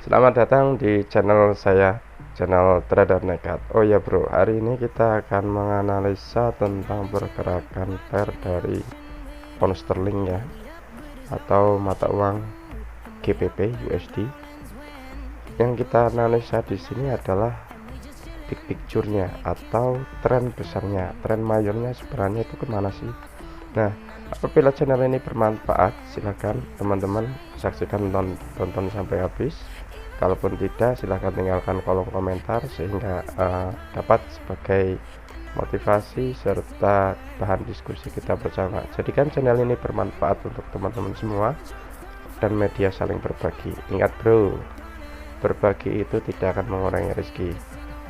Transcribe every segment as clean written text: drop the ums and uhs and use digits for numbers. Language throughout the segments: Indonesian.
Selamat datang di channel saya, channel Trader Nekat. Oh ya bro, hari ini kita akan menganalisa tentang pergerakan pair dari pound sterling ya, atau mata uang GBP USD. Yang kita analisa di sini adalah big picture-nya atau tren besarnya, tren mayornya sebenarnya itu kemana sih. Nah, apabila channel ini bermanfaat, silakan teman-teman saksikan, tonton sampai habis. Kalaupun tidak, silahkan tinggalkan kolom komentar sehingga dapat sebagai motivasi serta bahan diskusi kita bersama. Jadikan channel ini bermanfaat untuk teman-teman semua dan media saling berbagi. Ingat bro, berbagi itu tidak akan mengurangi rezeki.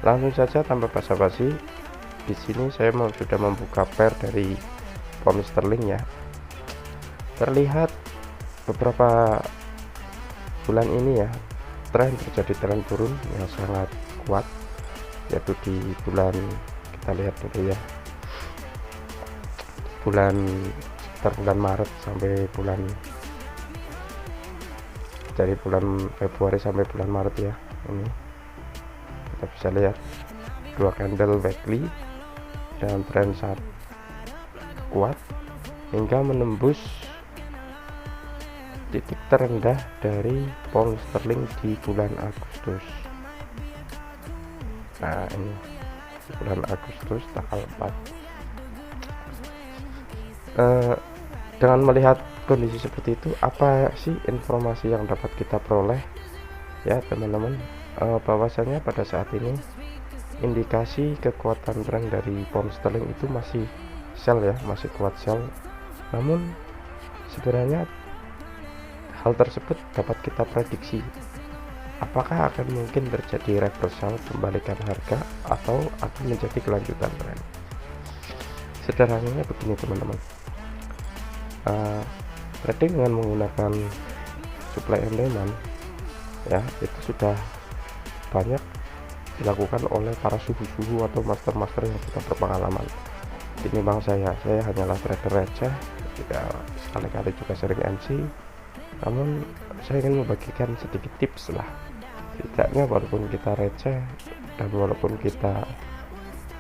Langsung saja tanpa basa-basi, di sini saya sudah membuka pair dari pound sterling ya. Terlihat beberapa bulan ini ya, terjadi tren turun yang sangat kuat, yaitu di bulan, kita lihat dulu ya, sekitar bulan Maret sampai dari bulan Februari sampai bulan Maret ya. Ini kita bisa lihat dua candle weekly dan tren sangat kuat hingga menembus titik terendah dari pound sterling di bulan Agustus. Nah, ini bulan Agustus tanggal 4. Dengan melihat kondisi seperti itu, apa sih informasi yang dapat kita peroleh ya teman-teman? Bahwasanya pada saat ini indikasi kekuatan tren dari pound sterling itu masih sell ya, masih kuat sell. Namun sebenarnya hal tersebut dapat kita prediksi, apakah akan mungkin terjadi reversal kembalikan harga atau akan menjadi kelanjutan tren. Sederhananya begini teman-teman, trading dengan menggunakan supply and demand ya, itu sudah banyak dilakukan oleh para suhu-suhu atau master-master yang sudah berpengalaman. Ini bang, saya hanyalah trader receh, tidak sekali-kali juga sering MC. Namun saya ingin membagikan sedikit tips lah, setidaknya walaupun kita receh dan walaupun kita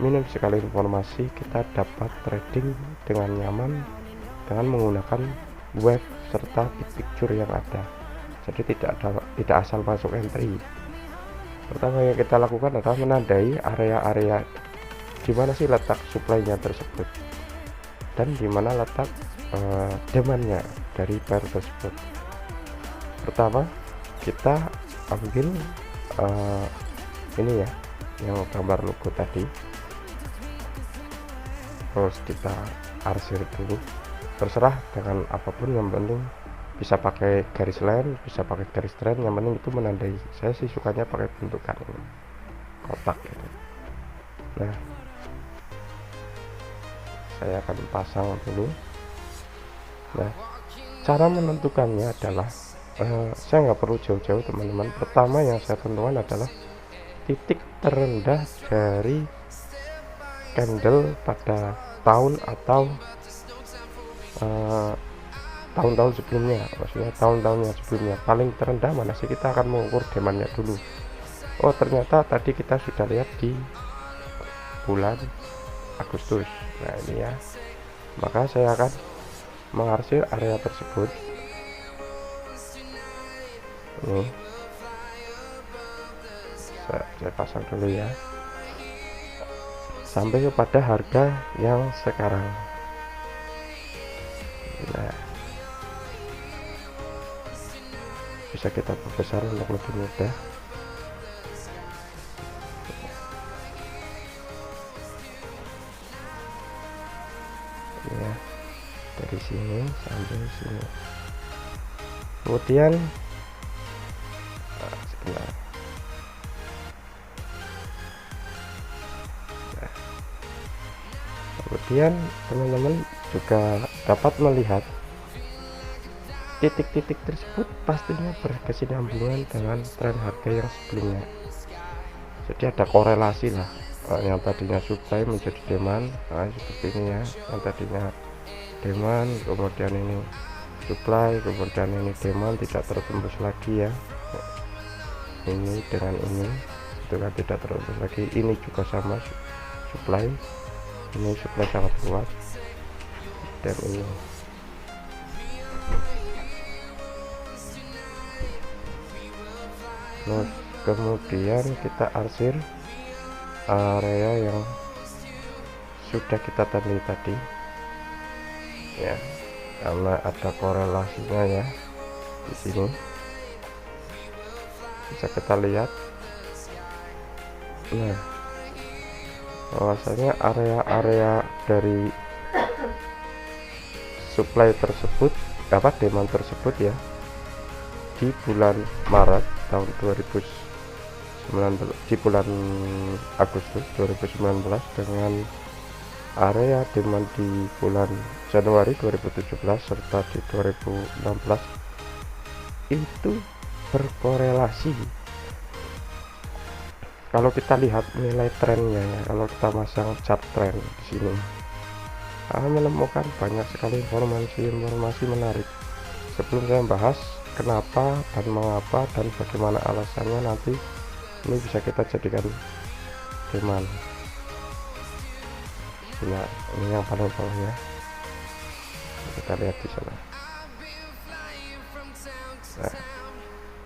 minim sekali informasi, kita dapat trading dengan nyaman dengan menggunakan wave serta big picture yang ada. Jadi tidak asal masuk entry. Pertama yang kita lakukan adalah menandai area-area di mana sih letak supply-nya tersebut dan di mana letak demand-nya dari pair tersebut. Pertama kita ambil ini ya, yang gambar logo tadi, terus kita arsir dulu, terserah dengan apapun, yang penting bisa pakai garis line, bisa pakai garis trend, yang penting itu menandai. Saya sih sukanya pakai bentukan ini, kotak gitu. Nah, saya akan pasang dulu. Nah, cara menentukannya adalah saya nggak perlu jauh-jauh teman-teman. Pertama yang saya tentukan adalah titik terendah dari candle pada tahun atau tahun-tahun sebelumnya, maksudnya tahun-tahunnya sebelumnya. Paling terendah mana sih, kita akan mengukur demandnya dulu. Oh ternyata tadi kita sudah lihat di bulan Agustus. Nah ini ya, maka saya akan mengarsir area tersebut. Ini saya pasang dulu ya, sampai kepada harga yang sekarang. Nah, bisa kita perbesar untuk lebih mudah. Ya, dari sini sampai sini. Kemudian sebentar. Kemudian teman-teman juga dapat melihat titik-titik tersebut pastinya berkesinambungan dengan tren harga yang sebelumnya. Jadi ada korelasi lah, yang tadinya supply menjadi demand. Nah, seperti ini ya, yang tadinya demand kemudian ini supply, kemudian ini demand tidak tertembus lagi ya. ini dengan ini itu kan tidak terlalu lagi. Ini juga sama, supply ini supply sangat kuat, dan ini terus kemudian kita arsir area yang sudah kita tandai tadi ya, karena ada korelasinya ya. Di sini bisa kita lihat, nah bahwasanya area-area dari supply tersebut, demand tersebut ya, di bulan Maret tahun 2019, di bulan Agustus 2019 dengan area demand di bulan Januari 2017 serta di 2016 itu berkorelasi. Kalau kita lihat nilai trennya ya, kalau kita masang chart trend di sini, menemukan banyak sekali informasi menarik. Sebelum saya bahas kenapa dan mengapa dan bagaimana alasannya, nanti ini bisa kita jadikan demand. Nah, ini yang paling bawah ya, kita lihat di sana. Nah,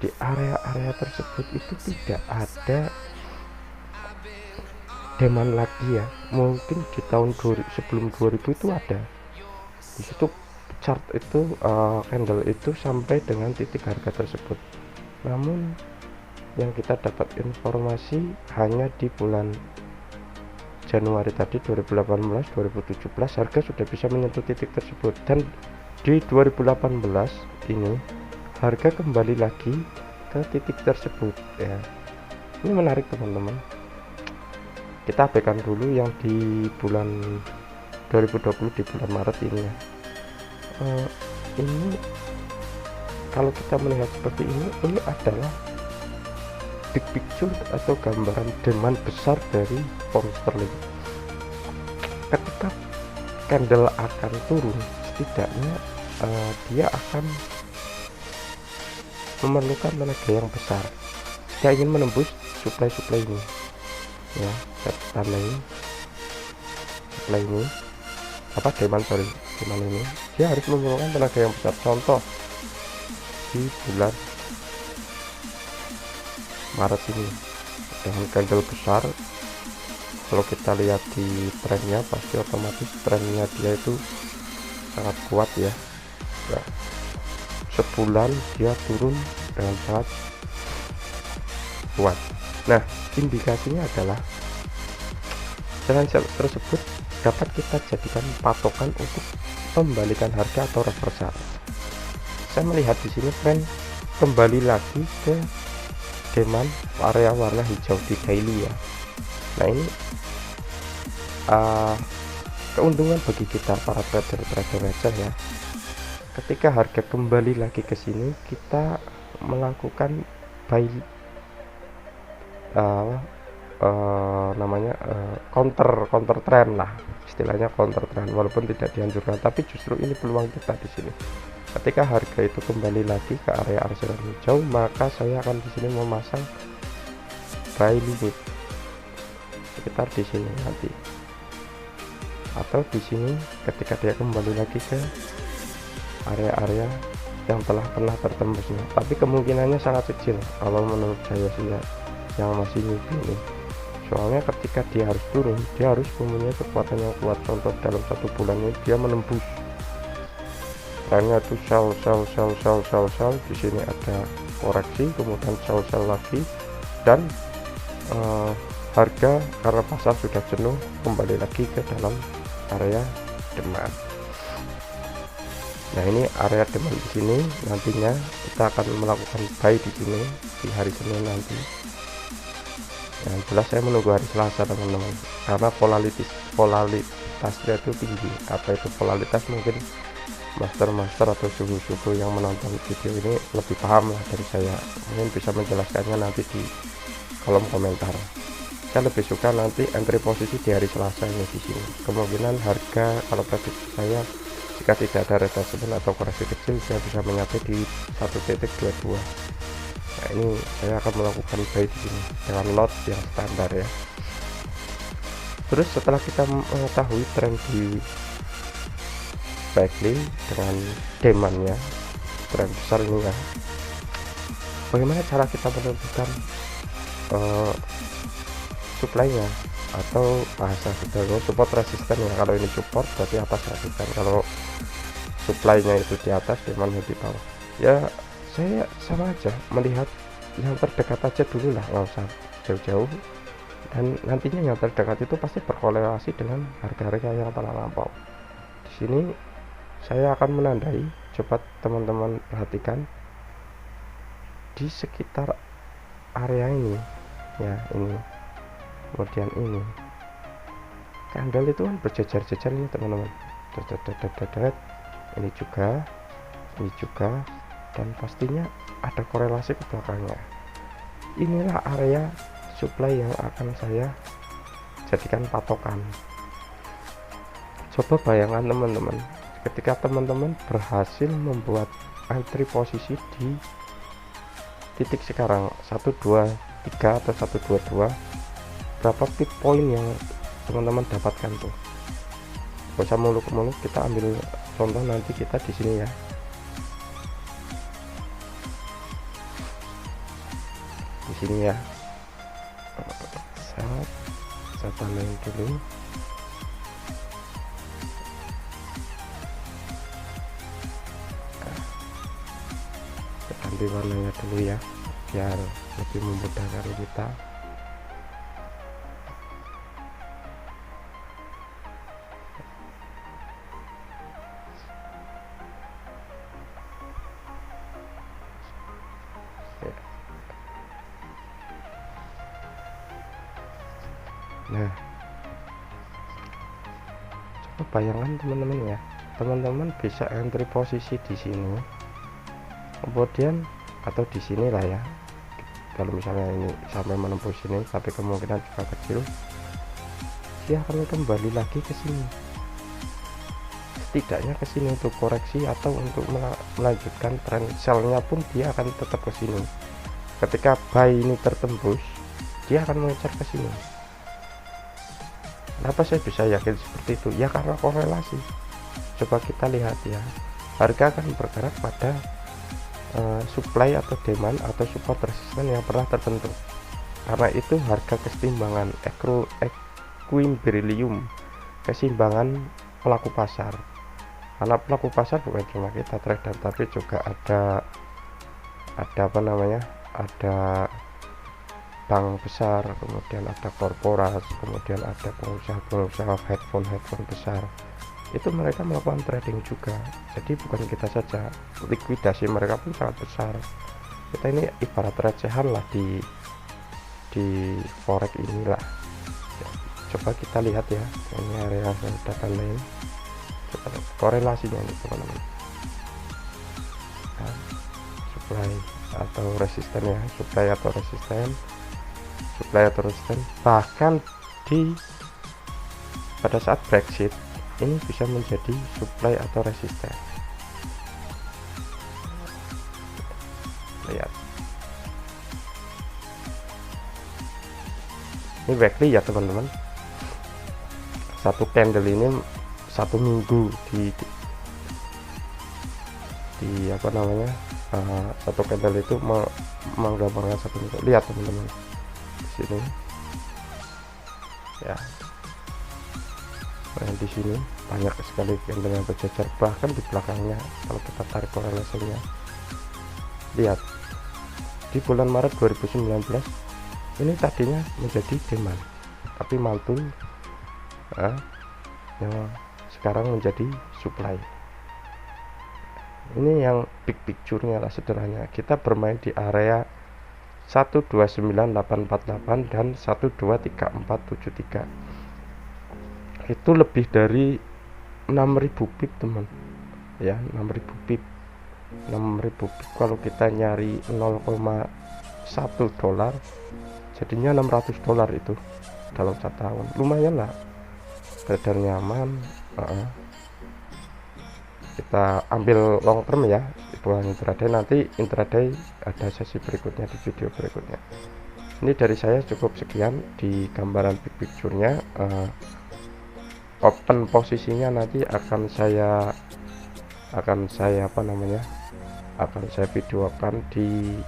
di area-area tersebut itu tidak ada demand lagi ya. Mungkin di tahun sebelum 2000 itu ada. Di situ chart itu candle itu sampai dengan titik harga tersebut. Namun yang kita dapat informasi hanya di bulan Januari tadi 2018 2017 harga sudah bisa menyentuh titik tersebut, dan di 2018 ini harga kembali lagi ke titik tersebut ya. Ini menarik teman-teman. Kita abaikan dulu yang di bulan 2020 di bulan Maret ini ya. Ini kalau kita melihat seperti ini adalah big picture atau gambaran demand besar dari pound sterling. Ketika candle akan turun, setidaknya dia akan memerlukan tenaga yang besar jika ingin menembus supply ini ya. Tanda ini supply ini demand ini dia harus memerlukan tenaga yang besar. Contoh di bulan Maret ini dengan candle besar, kalau kita lihat di trennya pasti otomatis trennya dia itu sangat kuat ya. Nah, sebulan dia turun dengan sangat kuat. Nah, indikasinya adalah jalan tersebut dapat kita jadikan patokan untuk membalikan harga atau reversal. Saya melihat di sini tren kembali lagi ke demand area warna hijau di daily ya. Nah, ini keuntungan bagi kita para trader ya. Ketika harga kembali lagi ke sini, kita melakukan buy counter trend lah, istilahnya counter trend, walaupun tidak dianjurkan, tapi justru ini peluang kita di sini. Ketika harga itu kembali lagi ke area arsiran hijau, maka saya akan di sini memasang buy limit sekitar di sini nanti, atau di sini ketika dia kembali lagi ke area-area yang telah pernah tertembusnya. Tapi kemungkinannya sangat kecil kalau menurut saya sih ya, yang masih newbie ini. Soalnya ketika dia harus turun, dia harus mempunyai kekuatan yang kuat. Contoh dalam satu bulan ini dia menembus trennya tuh sell. Di sini ada koreksi, kemudian sell lagi, dan harga karena pasar sudah jenuh kembali lagi ke dalam area demand. Nah, ini area demand di sini. Nantinya kita akan melakukan buy di sini di hari Senin nanti. Yang jelas saya menunggu hari Selasa teman-teman, karena volatilitasnya itu tinggi. Apa itu volatilitas? Mungkin master atau suhu yang menonton video ini lebih paham lah dari saya, mungkin bisa menjelaskannya nanti di kolom komentar. Saya lebih suka nanti entry posisi di hari Selasa ini di sini. Kemungkinan harga kalau prediksi saya, jika tidak ada retracement atau koreksi kecil, saya bisa menyampai di 1.22. Nah, ini saya akan melakukan buy di sini dengan lot yang standar ya. Terus setelah kita mengetahui tren di weekly dengan demandnya tren besar ini ya, bagaimana cara kita menentukan supply-nya atau bahasa kita support resisten ya. Kalau ini support berarti atas resisten, kalau supply-nya itu di atas, demand di bawah ya. Saya sama aja melihat yang terdekat aja dulu lah, nggak usah jauh-jauh, dan nantinya yang terdekat itu pasti berkorelasi dengan harga-harga yang telah lampau. Di sini saya akan menandai, coba teman-teman perhatikan di sekitar area ini ya, ini kemudian ini candle itu kan berjejer-jejer ini teman-teman, ini juga, dan pastinya ada korelasi ke belakangnya. Inilah area supply yang akan saya jadikan patokan. Coba bayangkan teman-teman, ketika teman-teman berhasil membuat entry posisi di titik sekarang 123 atau 122, berapa pip point yang teman-teman dapatkan tuh. Gak usah muluk-muluk, kita ambil contoh nanti kita di sini ya. Di sini ya, saya tambahin dulu. Ganti warnanya dulu ya, biar lebih memudahkan kita. Nah, coba bayangkan teman-teman ya, teman-teman bisa entry posisi di sini, kemudian atau di sini lah ya. Kalau misalnya ini sampai menembus sini, tapi kemungkinan juga kecil, dia akan kembali lagi ke sini, setidaknya ke sini untuk koreksi atau untuk melanjutkan tren sell-nya pun dia akan tetap ke sini. Ketika buy ini tertembus, dia akan mengejar ke sini. Kenapa saya bisa yakin seperti itu? Ya karena korelasi. Coba kita lihat ya, harga akan bergerak pada supply atau demand atau support resisten yang pernah terbentuk. Karena itu harga keseimbangan equilibrium, keseimbangan pelaku pasar. Karena pelaku pasar bukan cuma kita trader, tapi juga ada apa namanya, ada bank besar, kemudian ada korporasi, kemudian ada pengusaha headphone besar. Itu mereka melakukan trading juga. Jadi bukan kita saja, likuidasi mereka pun sangat besar. Kita ini ibarat recehan lah di forex inilah. Coba kita lihat ya, ini area yang sudah tandain. Coba korelasinya ini teman-teman. Nah, supply atau resisten ya, supply atau resisten, bahkan pada saat Brexit ini bisa menjadi supply atau resisten. Lihat, ini weekly ya teman-teman. Satu candle ini satu minggu di apa namanya, satu candle itu menggambarkan satu minggu. Lihat teman-teman di sini ya, nah, di sini banyak sekali candle yang berjejer, bahkan di belakangnya kalau kita tarik korelasinya. Lihat di bulan Maret 2019 ini tadinya menjadi demand tapi mantul, yang sekarang menjadi supply. Ini yang big picture-nya lah, sederhananya kita bermain di area 129848 dan 123473. Itu lebih dari 6000 pip teman ya, 6000 pip. 6000 pip kalau kita nyari 0,1 dolar jadinya 600 dolar itu dalam 1 tahun. Lumayan lah, beredar nyaman. Kita ambil long term ya, hubungan intraday. Nanti intraday ada sesi berikutnya di video berikutnya. Ini dari saya cukup sekian di gambaran big picture-nya. Open posisinya nanti akan saya videokan di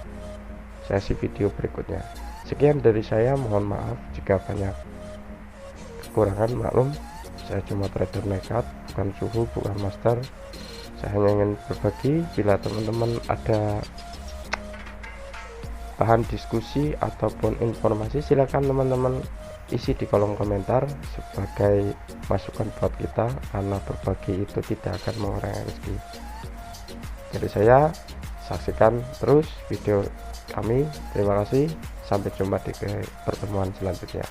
sesi video berikutnya. Sekian dari saya, mohon maaf jika banyak kekurangan, maklum saya cuma trader nekat, bukan suhu, bukan master. Saya hanya ingin berbagi. Bila teman-teman ada bahan diskusi ataupun informasi, silakan teman-teman isi di kolom komentar sebagai masukan buat kita, karena berbagi itu tidak akan mengurangi rezeki. Jadi saya saksikan terus video kami. Terima kasih, sampai jumpa di pertemuan selanjutnya.